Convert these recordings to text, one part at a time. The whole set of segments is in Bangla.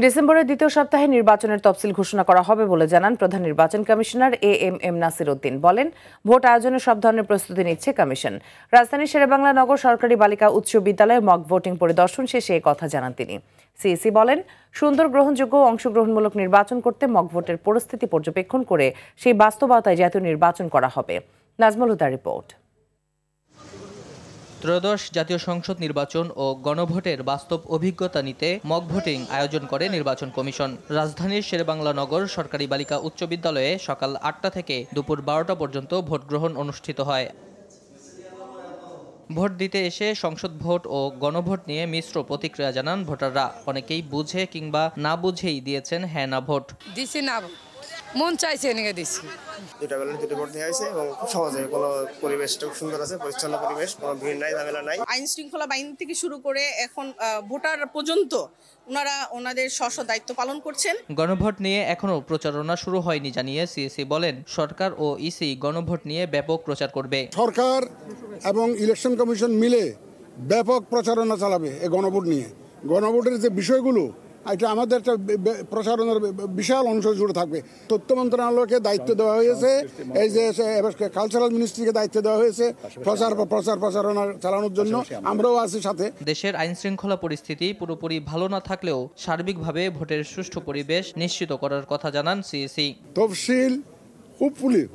ডিসেম্বরের দ্বিতীয় সপ্তাহে নির্বাচনের তফসিল ঘোষণা করা হবে বলে জানান প্রধান নির্বাচন কমিশনার এএমএম নাসির উদ্দিন। বলেন, ভোট আয়োজনে সব ধরনের প্রস্তুতি নিচ্ছে কমিশন। রাজধানীর শেরেবাংলা নগর সরকারি বালিকা উচ্চ বিদ্যালয়ে মক ভোটিং পরিদর্শন শেষে এ কথা জানান তিনি। সিইসি বলেন, সুন্দর, গ্রহণযোগ্য ও অংশগ্রহণমূলক নির্বাচন করতে মক ভোটের পরিস্থিতি পর্যবেক্ষণ করে সেই বাস্তবতায় জাতীয় নির্বাচন করা হবে। নাজমুল হুদার রিপোর্ট। ত্রয়োদশ জাতীয় সংসদ নির্বাচন ও গণভোটের বাস্তব অভিজ্ঞতা নিতে মক ভোটিং আয়োজন করে নির্বাচন কমিশন। রাজধানীর শেরেবাংলা নগর সরকারি বালিকা উচ্চ বিদ্যালয়ে সকাল ৮টা থেকে দুপুর ১২টা পর্যন্ত ভোট গ্রহণ অনুষ্ঠিত হয়। ভোট দিতে এসে সংসদ ভোট ও গণভোট নিয়ে মিশ্র প্রতিক্রিয়া জানান ভোটাররা। অনেকেই বুঝে কিংবা না বুঝেই দিয়েছেন হ্যাঁ না ভোট। দিছি না, মন চাইছে এনেকে দিছি। দুটা বেলা দুটো ভোট দেওয়া হয়েছে এবং খুব সহজে কোনো পরিবেশটা খুব সুন্দর আছে, পরিচ্ছন্ন পরিবেশ, কোনো ভিড় নাই, ঝামেলা নাই। আইন শৃঙ্খলা বাহিনী থেকে শুরু করে এখন ভোটার পর্যন্ত ওনারা ওনাদের স্ব দায়িত্ব পালন করছেন। গণভোট নিয়ে এখনো প্রচারণা শুরু হয়নি জানিয়ে সিইসি বলেন, সরকার ও ইসি গণভোট নিয়ে ব্যাপক প্রচার করবে। সরকার এবং ইলেকশন কমিশন মিলে ব্যাপক প্রচারণা চালাবে এই গণভোট নিয়ে। গণভোটের যে বিষয়গুলো, এটা আমাদের একটা প্রচারণার বিশাল অংশ জুড়ে থাকবে। তথ্য মন্ত্রণালয়কে দায়িত্ব দেওয়া হয়েছে, এই যে কালচারাল মিনিস্ট্রিকে দায়িত্ব দেওয়া হয়েছে প্রচারণা চালানোর জন্য। আমরাও আছি সাথে। দেশের আইন শৃঙ্খলা পরিস্থিতি পুরোপুরি ভালো না থাকলেও সার্বিকভাবে ভোটের সুষ্ঠু পরিবেশ নিশ্চিত করার কথা জানান সিইসি। তফসিল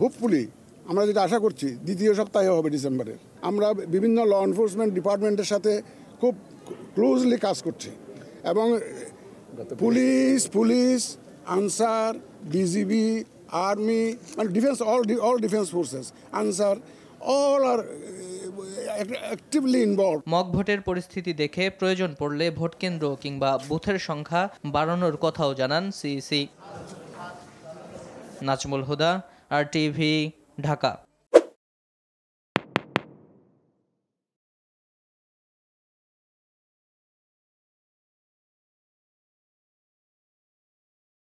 হোপফুলি আমরা যেটা আশা করছি দ্বিতীয় সপ্তাহে হবে ডিসেম্বরের। আমরা বিভিন্ন ল এনফোর্সমেন্ট ডিপার্টমেন্টের সাথে খুব ক্লোজলি কাজ করছি এবং পুলিশ, আনসার, বিজিবি, আর্মি, মানে defence, all defense forces, answer, all are actively involved. Mock ভোটের পরিস্থিতি দেখে প্রয়োজন পড়লে ভোট কেন্দ্র কিংবা বুথের সংখ্যা বাড়ানোর কথাও জানান সিইসি। নাজমুল হুদা, RTV, ঢাকা।